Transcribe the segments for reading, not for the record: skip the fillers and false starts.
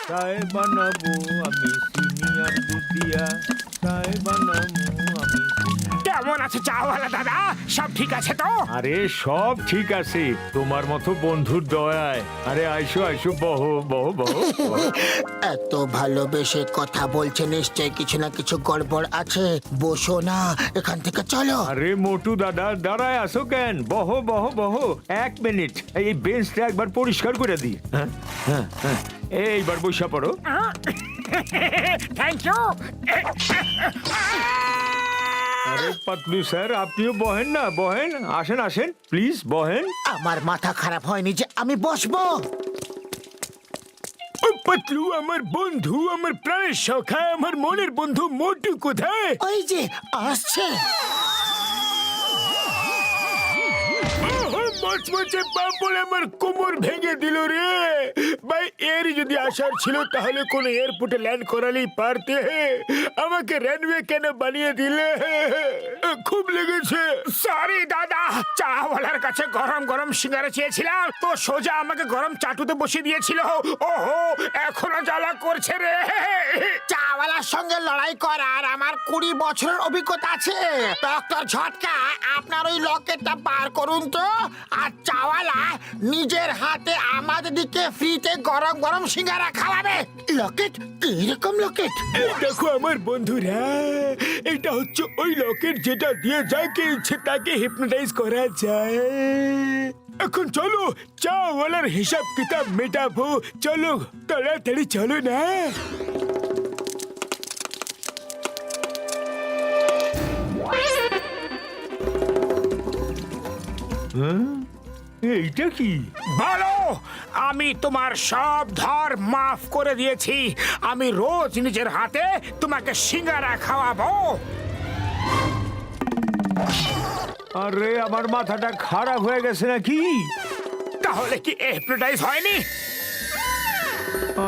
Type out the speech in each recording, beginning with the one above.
চায় বানাবো আমি সিনিয়র দুধিয়া, চায় বানাবো আমি senior। কেমন আছে চাওয়ালা দাদা? সব ঠিক আছে তো? আরে সব ঠিক আছে, তোমার মতো বন্ধুর দয়ায়। আরে আইসো আইসো, বহো বহো বহো বহো। এত ভালোবেসে কথা বলছে, নিশ্চয় কিছু না কিছু গড়বড় আছে। বসো না, এখান থেকে চলো। আরে মোটু দাদা, দাঁড়ায় আসো কেন? বহো বহো বহো, 1 মিনিট এই বেঞ্চটা একবার পরিষ্কার করে দিই। হ্যাঁ হ্যাঁ হ্যাঁ, এইবার বসা পড়ো। Thank you. আরে পাতলু স্যার, আপনিও বহেন না, বহেন, আসেন আসেন প্লিজ বহেন। আমার মাথা খারাপ হয়নি যে আমি বসবো। পাতলু আমার বন্ধু, আমার প্রাণের সখা, আমার মনের বন্ধু মোটু কোথায়? ওই যে আসছে। মচমচে পাপড় আমার কোমর ভেঙে দিল রে ভাই। এর যদি আসার ছিল তাহলে কোন এয়ারপোর্টে ল্যান্ড করালেই পারতে। আমাকে রানওয়ে কেন বানিয়ে দিলে? খুব লেগেছে। সরি দাদা, চাওয়ালার কাছে গরম গরম সিঙ্গারা চেয়েছিলাম তো সোজা আমাকে গরম চাটুতে বসিয়ে দিয়েছিল। ওহো, এখনো জ্বালা করছে রে। চাওয়ালার সঙ্গে লড়াই করার আমার 20 বছরের অভিজ্ঞতা আছে। ডক্টর ঝটকা, আপনার ওই লকেটটা বার করুন তো। আর চাওয়ালা নিজের হাতে আমাদের দিকে ফ্রিতে গরম গরম সিঙ্গারা খাওয়াবে। লকেট? কিরকম লকেট? এই দেখো আমার বন্ধুরা, এটা হচ্ছে ওই লকেট যেটা দিয়ে যাকে ইচ্ছে তাকে হিপনোটাইজ করা যায়। এখন চলো চাওয়ালার হিসাব কিতাব মেটাবো। চলো তাড়াতাড়ি চলো না। এইটা কি? বলো, আমি তোমার সব ধার মাফ করে দিয়েছি। আমি রোজ নিজের হাতে তোমাকে সিঙ্গারা খাওয়াবো। আরে আমার মাথাটা খারাপ হয়ে গেছে নাকি? তাহলে কি হিপনোটাইজ হয়নি?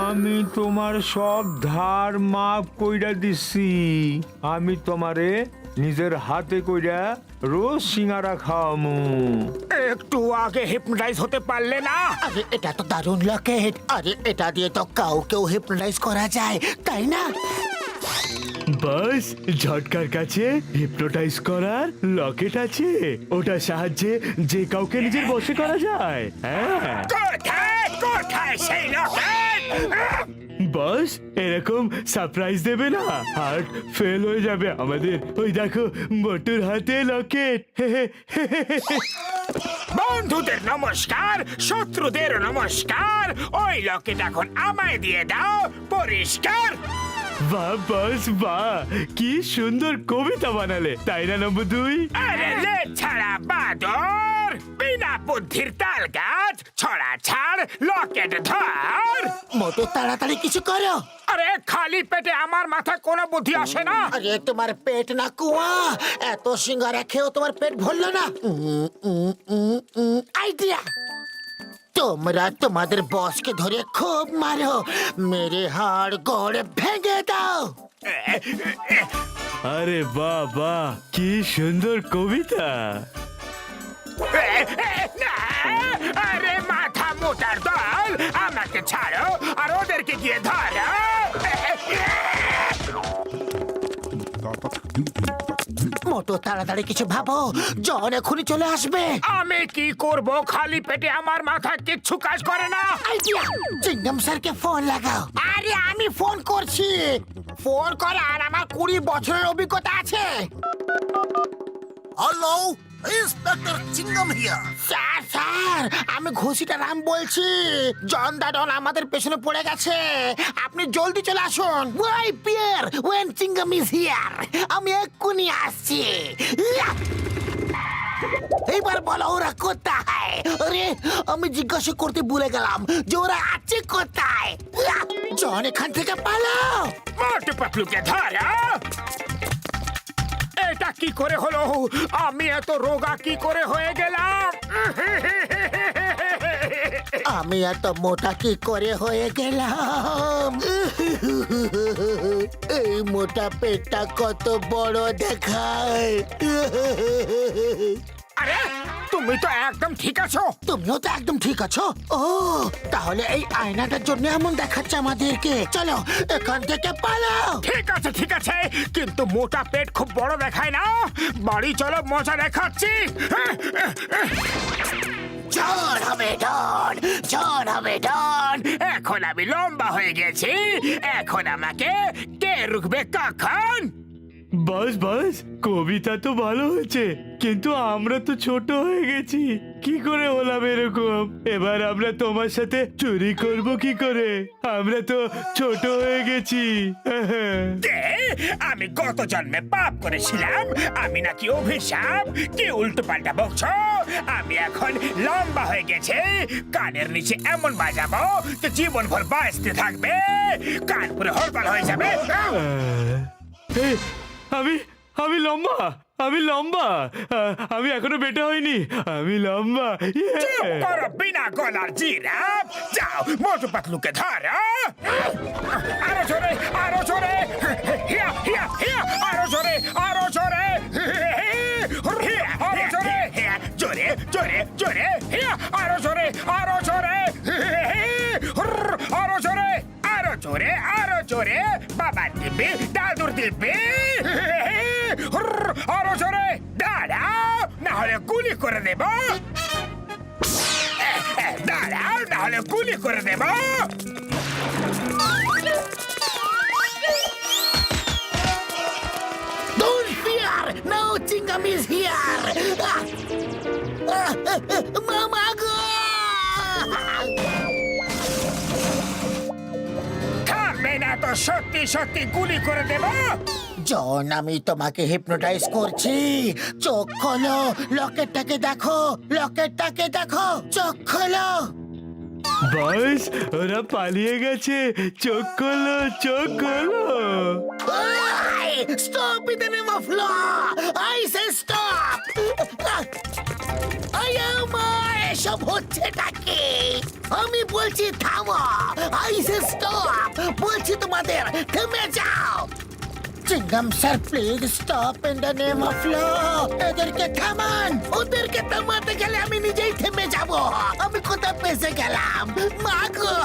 আমি তোমার সব ধার মাফ কইরা দিছি। আমি তোমারে নিজের হাতে কইরা রোজ সিঙ্গারা খাওয়ামু। একটু আগে হিপনোটাইজ হতে পারলে না? আরে এটা তো দারুণ লকেট। আরে এটা দিয়ে তো কাউকেও হিপনোটাইজ করা যায়, তাই না? বাস, ঝটকার কাছে হিপনোটাইজ করার লকেট আছে। ওটার সাহায্যে যে কাউকে নিজের বশে করা যায়। হ্যাঁ কোথায় কোথায় সেই লকেট? বস, এরকম সারপ্রাইজ দেবে না, হার্ট ফেল হয়ে যাবে আমাদের। ওই দেখো মোটুর হাতে লকেট। বন্ধুদের নমস্কার, শত্রুদের নমস্কার। ওই লকেট এখন আমায় দিয়ে দাও, পরিষ্কার। বাহ বস বাহ, কি সুন্দর কবিতা বানালে, তাই না নম্বর 2? আরে লে ছাড়া বাদর, বিনা বুদ্ধির তাল গাছ, ছড়া ছাড়, লকেট ধর। মোটু তাড়াতাড়ি কিছু করো। আরে খালি পেটে আমার মাথায় কোনো বুদ্ধি আসে না। আরে তোমার পেট না কুয়া, এত সিঙ্গারা খেয়েও তোমার পেট ভরলো না। আইডিয়া! তোমরা তোমাদের বসকে ধরে খুব মারো, মেরে হাড় গড়ে ভেঙে দাও। আরে বাহ বাহ, কি সুন্দর কবিতা। আরে মাথা মোটার দল, আমাকে ছাড়ো আর ওদেরকে গিয়ে ধরো। মোটু তাড়াতাড়ি কিছু ভাবো, জন এখনই চলে আসবে। আমি কি করব? খালি পেটে আমার মাথা কিচ্ছু কাজ করে না। আইডিয়া! চিংগাম স্যারকে ফোন লাগাও। আরে আমি ফোন করছি। ফোন করার আমার 20 বছরের অভিজ্ঞতা আছে। Hello, inspector Chingum here. Sir sir, আমি ঘুষিটা রাম বলছি। জন দাডন আমাদের পেছনে পড়ে গেছে, আপনি জলদি চলে আসুন। Why fear, when Chingum is here. আমি এক্ষুনি আসছি। এইবার বলো ওরা কোথায়? আরে আমি জিজ্ঞাসা করতে ভুলে গেলাম যে ওরা আছে কোথায়। জন এখান থেকে পালাও। মোটু পাতলুকে ধরো। এটা কি করে হলো? আমি এত রোগা কি করে হয়ে গেলাম? আমি এত মোটা কি করে হয়ে গেলাম? এই মোটা পেটটা কত বড় দেখায়। আরে তুমি তুমি তো একদম ঠিক আছো। তুমিও তো একদম ঠিক আছো। ও তাহলে এই আয়নাটার জন্য এমন দেখাচ্ছে আমাদেরকে। চলো এখান থেকে পালাও। ঠিক আছে, কিন্তু মোটা পেট খুব বড় দেখায় না। বাড়ি চলো, মজা দেখাচ্ছি। জন হবে ডন, জন হবে ডন। এখন আমি লম্বা হয়ে গেছি, এখন আমাকে কে রুখবে কখন? বস বস, কবিতা তো ভালো হয়েছে, কিন্তু আমরা তো ছোট হয়ে গেছি। কি করে হলাম এরকম? এবার আমরা তোমার সাথে চুরি করব কি করে? আমরা তো ছোট হয়ে গেছি। কে? আমি গত জন্মে পাপ করেছিলাম, আমি নাকি অভিশাপ? কি উল্টো পাল্টা বকছো? আমি এখন লম্বা হয়ে গেছে, কানের নিচে এমন বাজাবো যে জীবন ভর বাঁচতে থাকবে, কান পুরো হরপাল হয়ে যাবে। এই, আমি আমি লম্বা, আমি লম্বা, আমি এখনো বেটা হইনি, আমি লম্বা। চুপ করো বিনা গলার জিরাফ। যাও মোটু পাতলুকে ধরো। আরো জোরে, আরো জোরে, হিয়া হিয়া হিয়া, আরো জোরে, আরো জোরে, হিয়া, আরো জোরে, হিয়া, জোরে জোরে জোরে, হিয়া, আরো জোরে, আরো জোরে, আরো জোরে, আরো জোরে, আরো জোরে। বাবা দিব্যি, দাদুর দিব্যি, আরো জোরে। দাঁড়াও, না হলে গুলি করে দেব। দাঁড়াও, না হলে গুলি করে দেব। Don't fear, no Chingam is here. Mama go! থামবে না তো, সত্যি সত্যি গুলি করে দেব। জন, আমি তোমাকে হিপনোটাইজ করছি। চোখ খোলো, লকেটটাকে দেখো, লকেটটাকে দেখো, চোখ খোলো। বস, ওরা পালিয়ে গেছে, চোখ খোলো, চোখ খোলো। Stop in the name of law! I say stop! এসব হচ্ছেটা কি? আমি বলছি থামো। I say stop! বলছি তোমাদের থেমে যাও। Chingum sir, please stop in the name of law. এদেরকে থামান। ওদেরকে থামাতে গেলে আমি নিজেই থেমে যাব। আমি কোথায় ফেসে গেলাম? মাগো,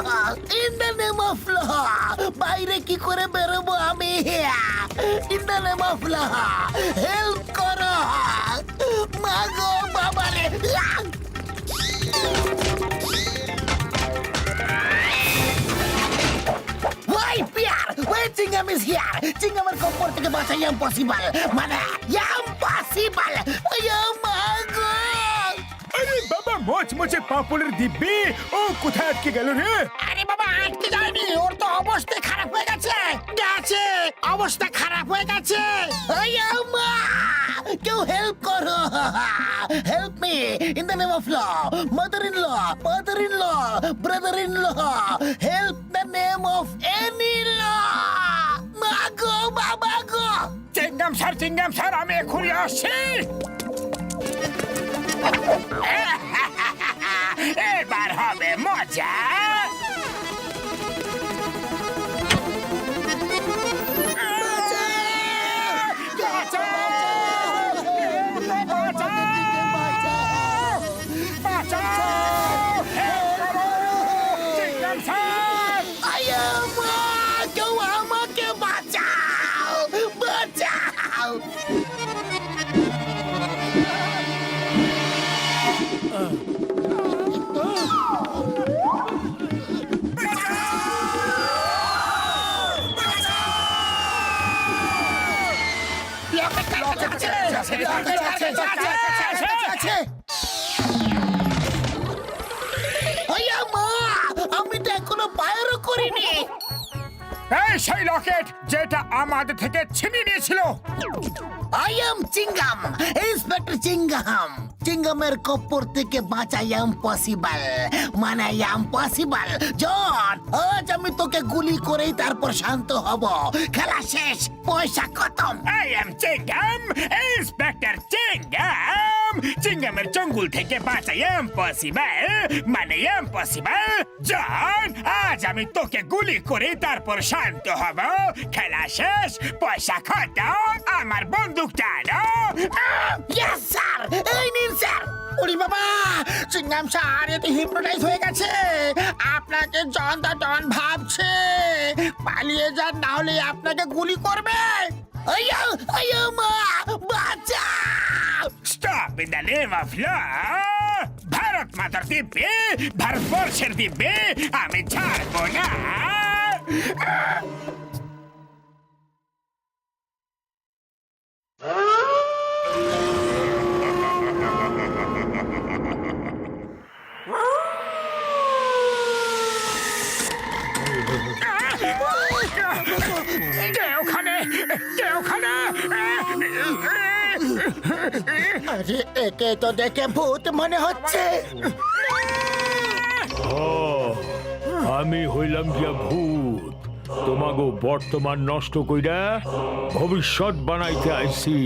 in the name of law. বাইরে কি করে বেরোবো আমি? In the name of law, help করো। মাগো, বাবারে। Why, Pierre? Why Chingam is here? Chingamer kompor থেকে বাঁচা impossible. মানে impossible. মাগো। আরে বাবা, মোচমোচে পাপড়ের দিব্যি, ও কোথায় আটকে গেল রে? আরে বাবা, আটকে যায়নি, ওর তো অবস্থা খারাপ হয়ে গেছে। অবস্থা খারাপ হয়ে গেছে। মা, কেউ হেল্প করো। Help me in the name of law. Mother in law, father in law, brother in law, help the name of any law. মাগো, বাবা গো। চিংগাম স্যার, আমি এখনই আসছি। এবার হবে মজা। কেউ আমাকে বাঁচাও, বাঁচাও। আমি তো এখনো বাইরও করিনি। এই সেই লকেট যেটা আমাদের থেকে ছিনিয়ে নিয়েছিল। I am Chingum, inspector Chingum. চিংগামের কপ্পর থেকে বাঁচা ইম্পসিবল, মানে ইম্পসিবল। জন, আজ আমি তোকে গুলি করেই তারপর শান্ত হব। খেলা শেষ, পয়সা খতম। I am Chingum, inspector Chingum. চিংগামের জঙ্গল থেকে বাঁচা ইম্পসিবল, মানে ইম্পসিবল। জন, আজ আমি তোকে গুলি করে তারপর শান্ত হব। খেলা শেষ, পয়সা খতম। আমার বন্দুকটা নাও। ইয়েস স্যার, এই নিন স্যার। ওরে বাবা, চিংগাম স্যার এ তো হিপনোটাইজ হয়ে গেছে। আপনাকে জন দা ডন ভাবছে। পালিয়ে যান, না হলে আপনাকে গুলি করবে। আইয়া আইয়া মা, বাঁচা! Stop in the name of law! Bharat মাতার দিব্যে, ভারতবর্ষের দিব্যে আমি ছাড়বো না। কে ওখানে? কে ওখানে? আরে একে তো দেখে ভূত মনে হচ্ছে। আমি হইলাম গিয়া ভূত, তোমাগো বর্তমান নষ্ট কইরা ভবিষ্যৎ বানাইতে আইছি।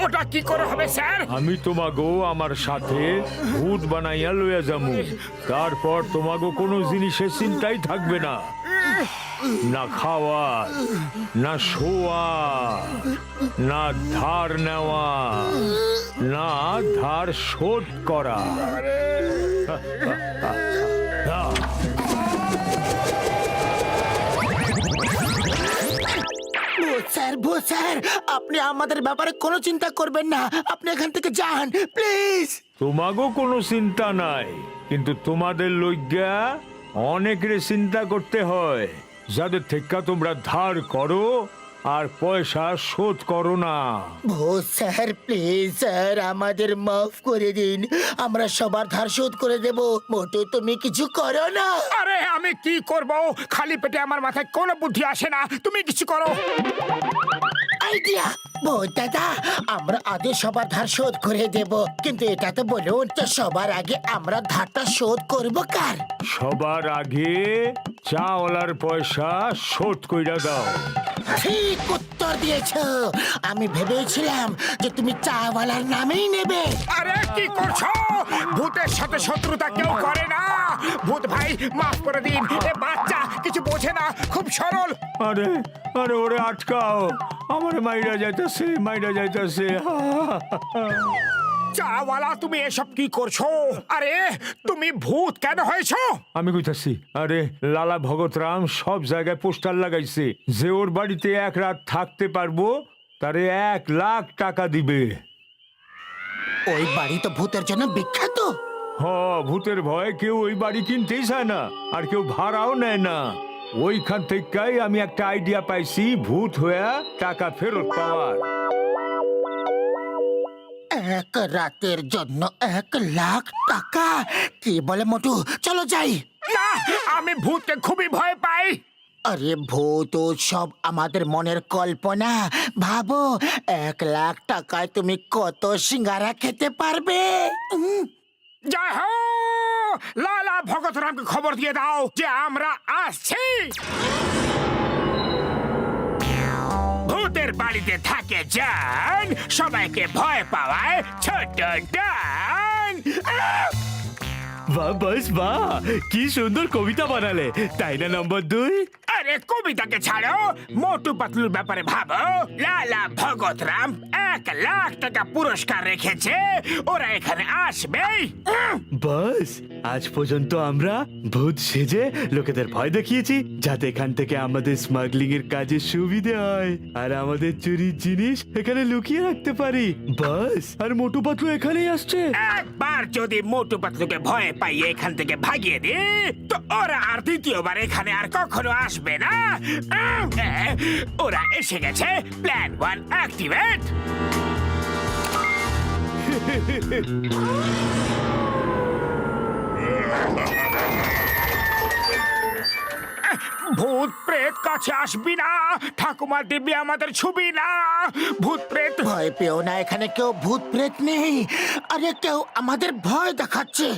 ওটা কি করে হবে স্যার? আমি তোমাগো আমার সাথে ভূত বানাইয়া লইয়া যামু। তারপর তোমাগো কোনো জিনিসের চিন্তাই থাকবে না, না খাওয়া, না শোয়া, না ধার নেওয়া, না ধার শোধ করা। ভূত স্যার, আপনি আমাদের ব্যাপারে কোনো চিন্তা করবেন না। আপনি এখান থেকে যান প্লিজ। তোমাগো কোনো চিন্তা নাই, কিন্তু তোমাদের লইগা অনেকের চিন্তা করতে হয়, যাদের থেকে তোমরা ধার করো আর পয়সা শোধ করো না। ভূত স্যার প্লিজ স্যার, আমাদের মাফ করে দিন। আমরা সবার ধার শোধ করে দেব। মোটু তুমি কিছু করো না। আরে আমি কি করব? খালি পেটে আমার মাথায় কোনো বুদ্ধি আসে না। তুমি কিছু করো। আইডিয়া! ভূত দাদা, আমরা আগে সবার ধার শোধ করে দেব, কিন্তু এটা তো বলুন তো সবার আগে আমরা ধারটা শোধ করব কার? সবার আগে চাওয়ালার পয়সা শোধ কইরা দাও। ঠিক উত্তর দিয়েছো। আমি ভেবেছিলাম যে তুমি চাওয়ালার নামেই নেবে। আরে কি করছো? ভূতের সাথে শত্রুতা কেউ করে না। ভূত ভাই মাফ করে দিন। এ বাচ্চা কিছু বোঝে না, খুব সরল। আরে আরে ওরে আটকাও, আমার মাইরা যাইতাছে, মাইরা যাইতাছে। চাওয়ালা তুমি এসব কি করছো? আরে তুমি ভূত কেন হয়েছো? আমি কইতাছি, আরে লালা ভগতরাম সব জায়গায় পোস্টার লাগাইছে যে ওর বাড়িতে এক রাত থাকতে পারবো তারে 1 লাখ টাকা দিবে। ওই বাড়ি তো ভূতের জন্য বিখ্যাত। ভূতের ভয়ে কেউ ওই বাড়ি কিনতেই চায় না, আর কেউ ভাড়াও নেয় না। ওইখান থেকেই আমি একটা আইডিয়া পাইছি ভূত হয়ে টাকা ফেরত পাওয়ার। 1 রাতের জন্য 1 লাখ টাকা? কি বলে মোটু, চলো যাই। না, আমি ভূতকে খুবই ভয় পাই। আরে ভূত সব আমাদের মনের কল্পনা। ভাবো 1 লাখ টাকায় তুমি কত সিঙ্গারা খেতে পারবে? জয় হো! লালা ভগতরামকে খবর দিয়ে দাও যে আমরা আসছি। ভূতের বাড়িতে থাকে যান, সবাইকে ভয় পাওয়ায় ছোট ডান। বাহ বাস বাহ, কি সুন্দর কবিতা বানালে, তাই না নম্বর 2? আরে কবিতাকে ছাড়ো, মোটু পাতলুর ব্যাপারে ভাবো। লালা ভগতরাম 1 লাখ টাকা পুরস্কার রেখেছে, ওরা এখানে আসবেই। বাস, আজ পর্যন্ত আমরা ভূত সেজে লোকেদের ভয় দেখিয়েছি, যাতে এখান থেকে আমাদের স্মাগলিং এর কাজে সুবিধে হয় আর আমাদের চুরির জিনিস এখানে লুকিয়ে রাখতে পারি। বাস, আর মোটু পাতলু এখানেই আসছে। একবার যদি মোটু পাতলুকে ভয় পাইয়ে এখান থেকে ভাগিয়ে দি, তো ওরা আর দ্বিতীয়বার এখানে আর কখনো আসবে না। ওরা এসে গেছে। Plan 1 activate. ভূত প্রেত কাছে আসবি না, ঠাকুমার দিব্যি আমাদের ছুবি না। ভূত প্রেত ভয় পেও না, এখানে কেউ ভূত প্রেত নেই। আরে কেউ আমাদের ভয় দেখাচ্ছে।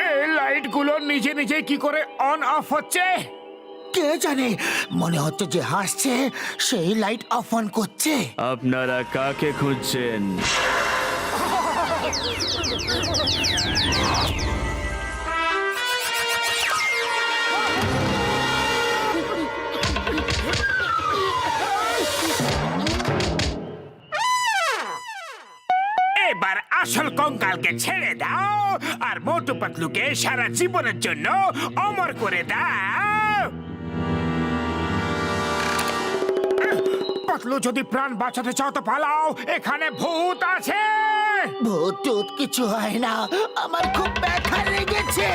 এই লাইটগুলো নিজে নিজে কি করে অন অফ হচ্ছে? কে জানে, মনে হচ্ছে যে হাসছে সেই লাইট অফ অন করছে। আপনারা কাকে খুঁজছেন? কঙ্কালকে ছেড়ে দাও আর মোটু পাতলুকে সারা জীবনের জন্য অমর করে দাও। পাতলু, যদি প্রাণ বাঁচাতে চাও তো পালাও, এখানে ভূত আছে। ভূত টুত কিছু হয় না, আমার খুব ব্যথা লেগেছে।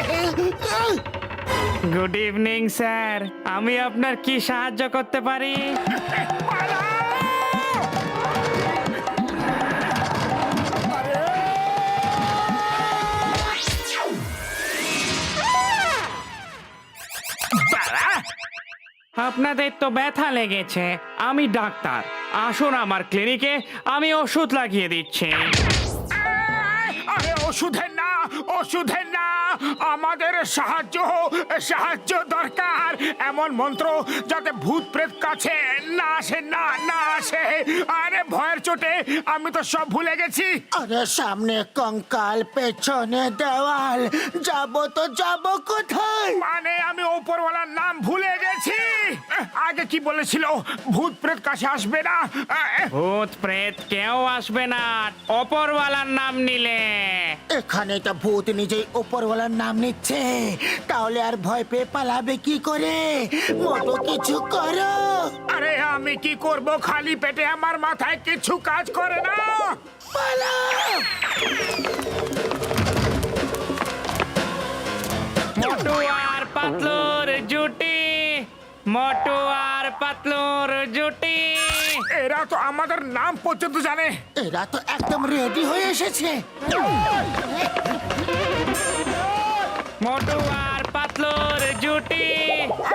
গুড ইভিনিং স্যার, আমি আপনার কি সাহায্য করতে পারি? আপনাদের তো ব্যথা লেগেছে, আমি ডাক্তার। আসুন আমার ক্লিনিকে, আমি ওষুধ লাগিয়ে দিচ্ছি। আরে ওষুধের না, ওষুধের না, আমাদের সাহায্য দরকার। এমন মন্ত্র যাতে ভূত প্রেত কাছে না আসে, না আসে। আরে ভয়ের চোটে আমি তো সব ভুলে গেছি। আরে সামনে কঙ্কাল, পেছনে দেওয়াল, যাব কোথায়? মানে আমি ওপরওয়ালার নাম ভুলে গেছি। আগে কি বলেছিল? ভূত প্রেত কাছে আসবে না। ভূত প্রেত কেউ আসবে না ওপরওয়ালার নাম নিলে। এখানে তো ভূত নিজেই উপরওয়ালার নাম নিচ্ছে, তাহলে আর ভয় পেয়ে পালাবে কি করে? মোটো কিছু করো। আরে আমি কি করব? খালি পেটে আমার মাথায় কিছু কাজ করে না। পালাও! মোটু আর পাতলুর জুটি, মোটু আর পাতলুর জুটি। এরা তো আমাদের নাম পর্যন্ত জানে। এরা তো একদম রেডি হয়ে এসেছে। মোটু আর পাতলুর জুটি।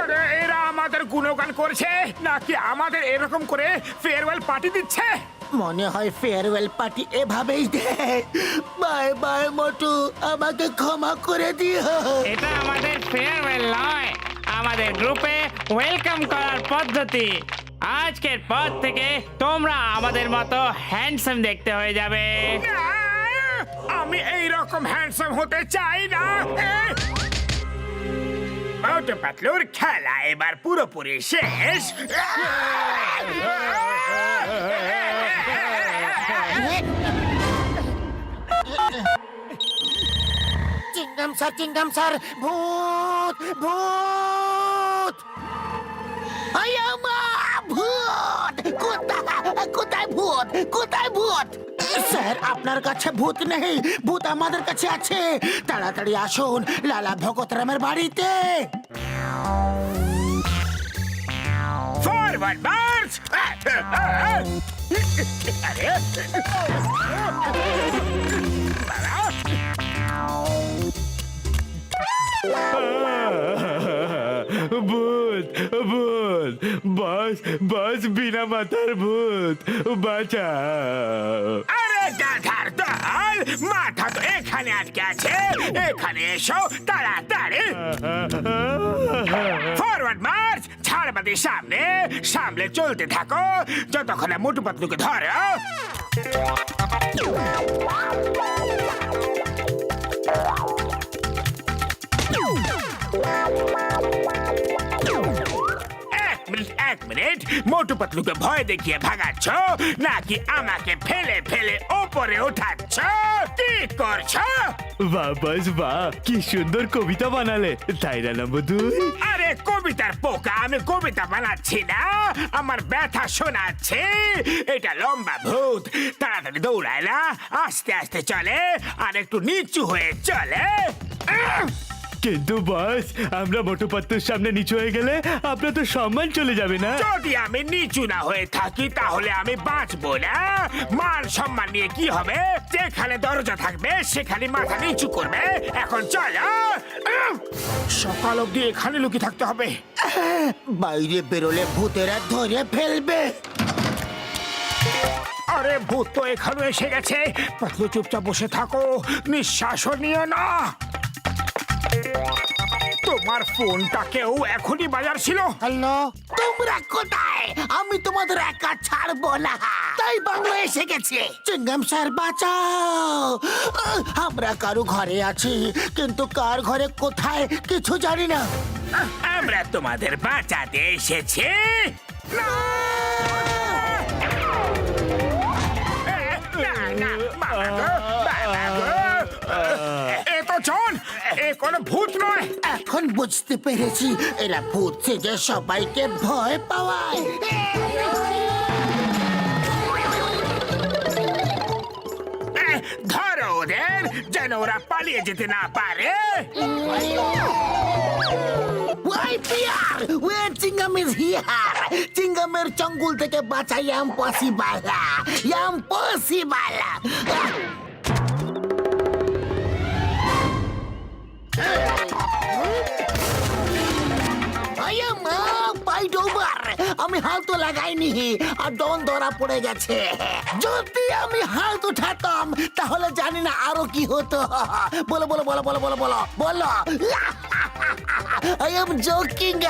আরে এরা আমাদের গুণগান করছে নাকি আমাদের এরকম করে ফেয়ারওয়েল পার্টি দিচ্ছে? মনে হয় ফেয়ারওয়েল পার্টি এভাবেই দেয়। বাই বাই মোটু, আমাকে ক্ষমা করে দিও। এটা আমাদের ফেয়ারওয়েল নয়, আমাদের গ্রুপে ওয়েলকাম করার পদ্ধতি। আজকের পর থেকে তোমরা আমাদের মতো হ্যান্ডসাম দেখতে হয়ে যাবে। না, আমি এই রকম হ্যান্ডসাম হতে চাই না। মোটু পাতলুর খেলা এবার পুরোপুরি শেষ। চিংগাম স্যার, ভূত ভূত! ভূত! কোথায় ভূত? কোথায় ভূত? স্যার, আপনার কাছে ভূত নেই, ভূত আমাদের কাছে আছে। তাড়াতাড়ি আসুন লালা ভগতরামের বাড়িতে। Forward March! ভূত ভূত, বস বিনা মাথার ভূত, বাঁচাও। আরে গাধার দল, মাথা তো এখানে আটকে আছে। এখানে এসো তাড়াতাড়ি। Forward March! ছাড়বাদি সামনে চলতে থাকো যতক্ষণ না মোটু পাতলুকে ধরো। 1 মিনিট, মোটু পাতলুকে ভয় দেখিয়ে ভাগাচ্ছ নাকি আমাকে ফেলে ফেলে ওপরে ওঠাচ্ছ? কি করছো? বাহ বস বাহ, কি সুন্দর কবিতা বানালে, তাই না নম্বর 2? আরে কবিতার পোকা, আমি কবিতা বানাচ্ছি না, আমার ব্যথা শোনাচ্ছি। এটা লম্বা ভূত, তাড়াতাড়ি দৌড়ায় না, আস্তে আস্তে চলে আর একটু নিচু হয়ে চলে। কিন্তু বস, আমরা মোটু পাত্তুর সামনে নিচু হয়ে গেলে আপনার তো সম্মান চলে যাবে না? যদি আমি নিচু না হয়ে থাকি তাহলে আমি বাঁচবো না। মান সম্মান নিয়ে কি হবে? যেখানে দরজা থাকবে সেখানে মাথা নিচু করবে। এখন চলো, সকাল অব্দি এখানে লুকিয়ে থাকতে হবে। বাইরে বেরোলে ভূতেরা ধরে ফেলবে। আরে ভূত তো এখানে এসে গেছে। পাতলু চুপচাপ বসে থাকো, নিঃশ্বাসও নিও না। তোমার ফোনটাকেও এখনই বাজার ছিল। হ্যালো, তোমরা কোথায়? আমি তোমাদের একা ছাড়বো না, তাই বাংলা এসে গেছে। চিংগাম স্যার বাঁচাও! আমরা কারো ঘরে আছি, কিন্তু কার ঘরে কোথায় কিছু জানি না। আমরা তোমাদের বাঁচাতে এসেছি। না! না, না, বাবা গো, বাবা গো। এ কোনো ভূত নয়। এখন বুঝতে পেরেছি এরা ভূত সেজে সবাইকে ভয় পাওয়ায়। ধরো ওদের, যেন ওরা পালিয়ে যেতে না পারে। Why, Pierre? Where Chingam is here? চিঙ্গামের চঙ্গুল থেকে বাঁচা ইম্পসিবল, ইম্পসিবল। আমি হাল তো লাগাইনি আর ডন ধরা পড়ে গেছে। যদি আমি হাল উঠাতাম তাহলে জানি না আরো কি হতো। বলো বলো বলো বলো বলো বলো বলো। I am joking.